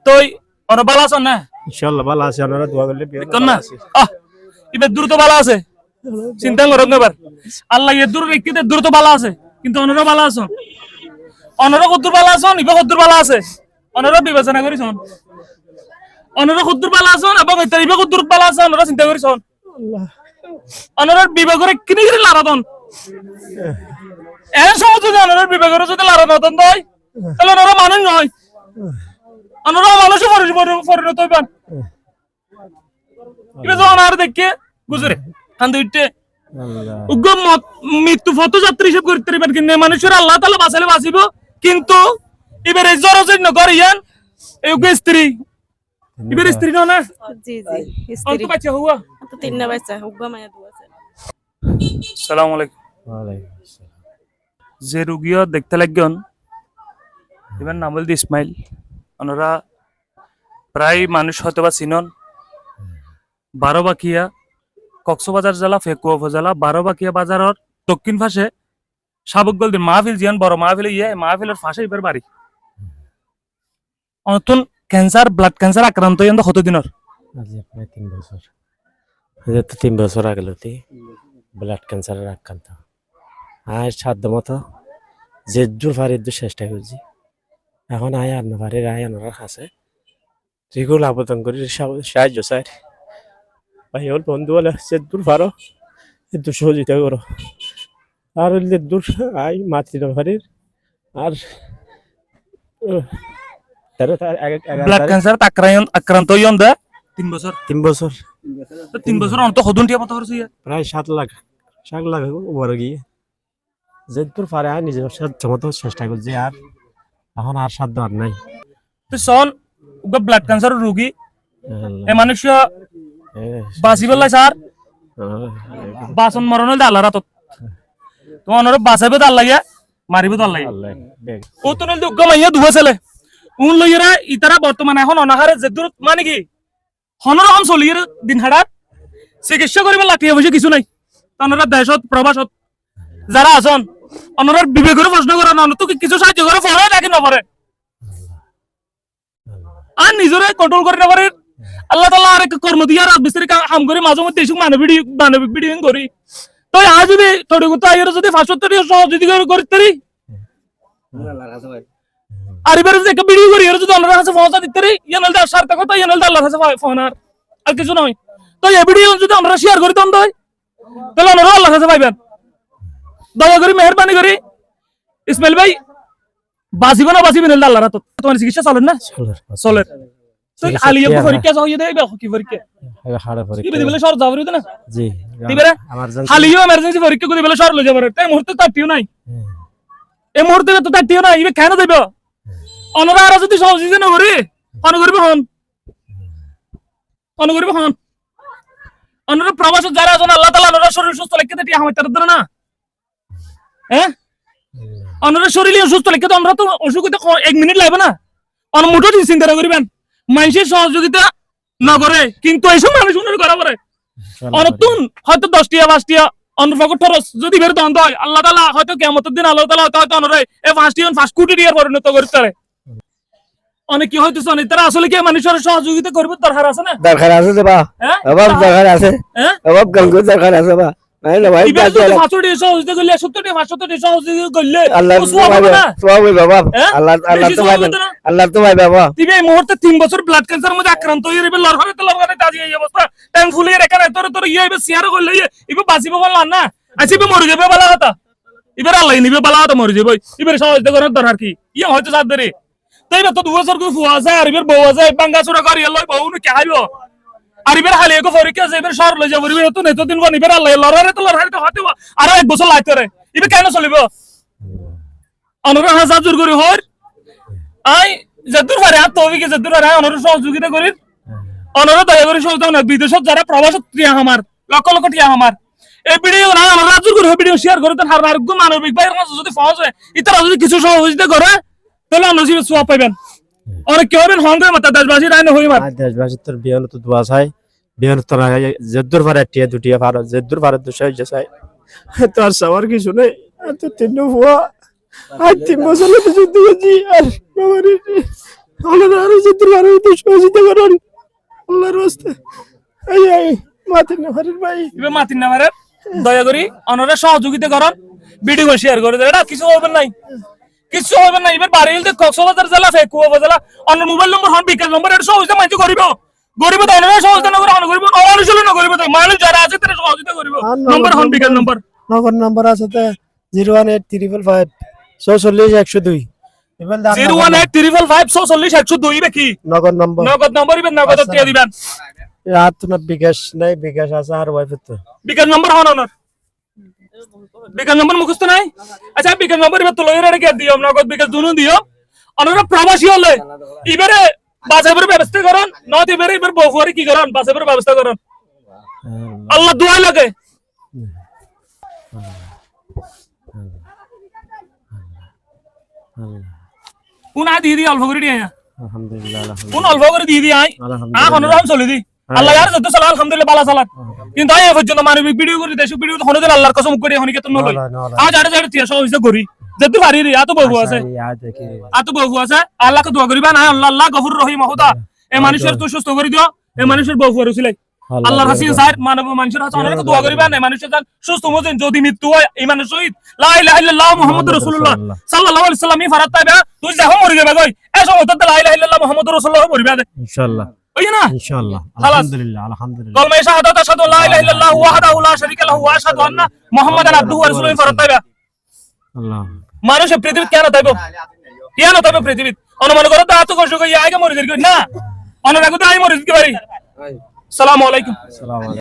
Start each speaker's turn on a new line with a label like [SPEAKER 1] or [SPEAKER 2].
[SPEAKER 1] তুই অন ভালো আছো না
[SPEAKER 2] ইনশাআল্লাহ ভালো আছে আপনারা দোয়া করলে
[SPEAKER 1] কোন না ইবে দ্রুত ভালো আছে চিন্তা করো না এবার আল্লাহ এর দূর রেখে দ্রুত ভালো আছে কিন্তু অনরা ভালো আছো অনরা কদ্দুর ভালো আছো ইবে কদ্দুর ভালো আছে অনরা বিবেচনা করিস অনরা কদ্দুর ভালো আছো এবং ইবে কদ্দুর ভালো আছে অনরা চিন্তা করিস অনরা বিবেক করে কিনে কিনে লারাদন এর সময় যদি অনরা বিবেক করে যদি লারাদন দেয় তাহলে অনরা মানুষ নয় অনরা মানুষও পরিণত হইবেন ইবে যখন আর দেখে গুজরে কান্দে উঠতে উগ্র মৃত্যু পথযাত্রী হিসেবে করতে পারবেন কিন্তু মানুষের আল্লাহ তাআলা বাঁচালে বাঁচিব কিন্তু এবারে জরজন্য করিয়ান এই উগ্র স্ত্রী এবারে স্ত্রী না
[SPEAKER 3] জি জি
[SPEAKER 1] অন্ত বাচ্চা হুয়া
[SPEAKER 3] তো তিনটা বাচ্চা উগ্র মায়া দু আছে
[SPEAKER 1] আসসালামু আলাইকুম
[SPEAKER 2] ওয়ালাইকুম আসসালাম
[SPEAKER 1] যে রোগীও দেখতে লাগেন এবার নাম বলতে ইসমাইল ওনারা প্রায় মানুষ হয়তো বা চিনন বারোবাকিয়া কক্সবাজার জেলা ফেকুয়া উপজেলা বারোবাকিয়া বাজারের দক্ষিণ পাশে সাবকগলদের মাহফিল জিয়ান বড় মাহফিল মাহফিলের পাশে এবার বাড়ি নতুন ক্যান্সার ব্লাড ক্যান্সার আক্রান্ত হইন কতদিনের
[SPEAKER 2] আজি প্রায় 3 বছর এই তো 3 বছর আগে লতি ব্লাড ক্যান্সারের আক্রান্ত আর সাধ্য মতো যে দূর পারে দূর চেষ্টা করছি এখন আয় আর না পারে আয় আনার কাছে রেগুলার আবেদন করি সাহায্য চাই ভাই ওর বন্ধু বলে যে দূর পারো একটু সহযোগিতা করো আর দূর আয় মাতৃভারের আর
[SPEAKER 1] ব্লাড ক্যান্সার আক্রান্ত হইন দা 3 বছর
[SPEAKER 2] 3 বছর
[SPEAKER 1] 3 বছর অন্ত হদুনটিয়া মত হরছি
[SPEAKER 2] প্রায় 7 লাখ উপরে গিয়ে যে দূর পারে আয় নিজের সাধ্য মতো চেষ্টা করছি আর এখন আর সাধ্য আর নাই
[SPEAKER 1] তো সন ব্লাড ক্যান্সার রোগী এ মানুষ বাঁচি পেলাই স্যার বাসন মরণ হলে আল্লাহ রাত তোমার বাঁচাবে তো আল্লাহ মারিবে তো আল্লাহ ও তো নইলে গমাইয়া দুয়া ছেলে উন লইরা ইতারা বর্তমানে এখন অনাহারে যে দূর মানে কি হনরকম চলিয়ে দিন হাড়াত চিকিৎসা করিবে লাঠিয়ে বসে কিছু নাই তারা দেশত প্রবাসত যারা আছেন অনরার বিবেকের প্রশ্ন করে না তো কিছু সাহায্য করে পড়ে নাকি নপরে আর নিজরে কন্ট্রোল করে না পারে আল্লাহ তাআলা আর এক কর্ম দিয়া রাত বিস্তারিত কাম করে মাঝে মধ্যে এসব মানবিক ভিডিও করি তো আজ যদি থোড়ি কথা আইরে যদি 570 সহযোগিতা করতে পারি আর এবারে যদি একটা ভিডিও করি এর যদি আল্লাহর কাছে পৌঁছা দিতে পারি ইয়ানাল দা সার্থ কথা ইয়ানাল দা আল্লাহর কাছে ফোন আর কিছু নয় তো এই ভিডিও যদি আমরা শেয়ার করি তখন তাহলে আমরা আল্লাহর কাছে পাইবেন দয়া করে মেহেরবানি করে ইসমাইল ভাই বাঁচিব না বাঁচিবেন আল্লাহর হাতে তোমার চিকিৎসা চলেন না চলেন তো আলিয়া পরীক্ষা হইয়ে দেবে কি পরীক্ষা
[SPEAKER 2] হাড়া পরীক্ষা
[SPEAKER 1] কি দিবেলে সর যাবরি না
[SPEAKER 2] জি
[SPEAKER 1] দিবেরে হালিও এমার্জেন্সি পরীক্ষা করে দিবেলে সর লই যাবে তাই মুহূর্তে তাটিও নাই এই মুহূর্তে তো তাটিও নাই ইবে কেন দেব অনরা আর যদি সহযোগিতা না করি অনুগরিব হন অনরা প্রবাস যারা আছেন আল্লাহ তাআলা অনরা শরীর সুস্থ রেখে দেয় আমার তার না হ্যাঁ অনরা শরীর সুস্থ রেখে তো আমরা তো অসুবিধা 1 মিনিট লাগবে না অনুমোটো চিন্তা করিবেন মানুষের সহযোগিতা না করে কিন্তু এইসব মানুষ উন্নয়ন করা পারে অনতুন হয়তো 10 টিয়া 5 টিয়া অনফাকট খরচ যদি বের দন্দ হয় আল্লাহ তাআলা হয়তো কিয়ামতের দিন আল্লাহ তাআলা হয়তো অনরে এই 5 টিয়া 5 কোটি টিয়ার পরিণত করতে পারে অনেক কি হয়তো সনি তারা আসলে কি মানুষের সহযোগিতা করবে দরকার আছে না
[SPEAKER 4] দরকার আছে বা অভাব দরকার আছে অভাব গঙ্গ দরকার আছে বা নাই না ভাই
[SPEAKER 1] ইবে যদি 500 টিয়া সহযোগিতা করলে 70 টিয়া 500 টিয়া সহযোগিতা করলে
[SPEAKER 4] আল্লাহ সওয়াব বাবা আল্লাহ তো ভাই বাবা
[SPEAKER 1] তুমি এই মুহূর্তে 3 বছর ব্লাড ক্যান্সার মধ্যে আক্রান্ত হয়ে রইবে লড়ঘরে তাজি এই অবস্থা টাইম ফুলিয়ে রেখে তোর ইয়ে হইবে শেয়ার করলে ইবে বাঁচিবে বল না আচ্ছা ইবে মরে যাবে বালা কথা ইবে আল্লাহ নিবে বালা কথা মরে যাবে ইবে সহযোগিতা করার দরকার কি ইয়ে হয়তো সাথ ধরে তাই তো 2 বছর করে ফুয়া যায় আর ইবে বউ যায় বাঙ্গা চুরা করি আল্লাহ বউ নে কি আইবো আর ইবে হালে কো পরীক্ষা যে ইবে শহর লই যাব ইবে তো নেতো দিন কোন ইবে আল্লাহ লড়ারে তো হতে আর 1 বছর লাগতে রে ইবে কেন চলিব অনরা হাজার জোর করে হর আই যদুর পারে আর তৌফিকে যদুর পারে অনরা সহযোগিতা করি অনরা দয়া করে সহযোগিতা না বিদেশত যারা প্রবাসত টিয়া আমার লক্ষ লক্ষ টিয়া আমার এই ভিডিও না অনরা জোর করে ভিডিও শেয়ার করে দেন আর আরোগ্য মানবিক ভাইয়ের কাছে যদি পৌঁছে ইতারা যদি কিছু সহযোগিতা করে তাহলে আমরা জীবন সোয়া পাইবেন অনেক কি হবেন হংগে মাতা দেশবাসী রাইন হই মার
[SPEAKER 2] দেশবাসী তোর বিয়ান তো দোয়া চাই বিয়ান তো না যদুর পারে টিয়া দুটিয়া পারো যদুর পারে তো সাহায্য চাই তো আর সবার কিছু নেই তো তিন হুয়া আর 3 বছর যুদ্ধ করছি আর বাবারে
[SPEAKER 4] আপনারা আরো যেতে পারেন একটু সহযোগিতা করুন আল্লাহর রাস্তে এই মাতিন নাফারের ভাই
[SPEAKER 1] ইবে মাতিন না মারে দয়া করি অনরে সহযোগিতা করুন ভিডিও শেয়ার করে দেন এটা কিছু হবে নাই কিছু হবে না এবার বাড়ি হইতে কক্সবাজার জেলা ফেকুয়া উপজেলা অন্য মোবাইল নম্বর হন বিকাশ নম্বর এটা সহযোগিতা মাইতে করিব গরিব তো অনরে সহযোগিতা না করে অন গরিব অনুশীল না করিব তো মানুষ যারা আছে তারা সহযোগিতা করিব নম্বর হন বিকাশ নম্বর
[SPEAKER 4] নগর নাম্বার আছে তে 018 355 46 102
[SPEAKER 1] 018 কি
[SPEAKER 4] নগর নাম্বার
[SPEAKER 1] নগদ নম্বর ইবে নগদ দিয়ে দিবেন
[SPEAKER 4] রাত না বিকাশ নাই বিকাশ আছে আর ওয়াইফ তো
[SPEAKER 1] বিকাশ নম্বর হন অনর বিকাশ নম্বর মুখস্থ নাই আচ্ছা বিকাশ নম্বর ইবে তো লইরে রেখে দিও নগদ বিকাশ দুনো দিও অনরা প্রবাসী হলে ইবারে বাজাবের ব্যবস্থা করুন নদ ইবারে ইবার বহুয়ারি কি করুন বাজাবের ব্যবস্থা করুন আল্লাহ দোয়া লাগে কোন আ দিয়ে দি অল্প করে দিয়ে
[SPEAKER 2] আলহামদুলিল্লাহ
[SPEAKER 1] কোন অল্প করে দিয়ে দি আই অনরাম চলে দি আল্লাহ ইয়ার যত সালাম আলহামদুলিল্লাহ বালা সালাম কিন্তু আই এ পর্যন্ত মানবিক ভিডিও করে দেশ ভিডিও হনে দিন আল্লাহর কসম করে হনি কেতন নলই আজ আড়ে আড়ে তিয়াস হইছে করি যেতে পারি রে আতো বহু আছে আতো বহু আছে আল্লাহকে দোয়া করিবা না আল্লাহ আল্লাহ গফুর রহিম হতা এ মানুষের তো সুস্থ করে দিও এ মানুষের বহু আর উছিলাই আল্লাহর হাসিন সাহেব মানব মানুষের হাতে অনেক দোয়া করিবা না মানুষের জান সুস্থ মতেন যদি মৃত্যু হয় ইমানের সহিত লা ইলাহা ইল্লাল্লাহ মুহাম্মাদুর রাসূলুল্লাহ সাল্লাল্লাহু আলাইহি ওয়াসাল্লাম ফারাত তাইবা তুই যাও মরি যাবে কই এ সময় তো লা ইলাহা ইল্লাল্লাহ মুহাম্মাদুর রাসূলুল্লাহ মরিবা দে
[SPEAKER 2] ইনশাআল্লাহ
[SPEAKER 1] ওই না
[SPEAKER 2] ইনশাআল্লাহ
[SPEAKER 1] খালাস।
[SPEAKER 2] আলহামদুলিল্লাহ আলহামদুলিল্লাহ
[SPEAKER 1] কলমে শাহাদাত আশহাদু লা ইলাহা ইল্লাল্লাহ ওয়াহদাহু লা শারীকা লাহু ওয়া আশহাদু আন্না মুহাম্মাদান আবদুহু ওয়া রাসূলুহু ফারাত তাইবা
[SPEAKER 2] আল্লাহ
[SPEAKER 1] মানুষ পৃথিবীতে কেন তাইব কেন তাইব পৃথিবীতে অনুমান করো তো এত কষ্ট করি আগে মরে যাই না অনার আগে তো আই মরে যেতে পারি সালামু আলাইকুম
[SPEAKER 2] আসসালামু আলাইকুম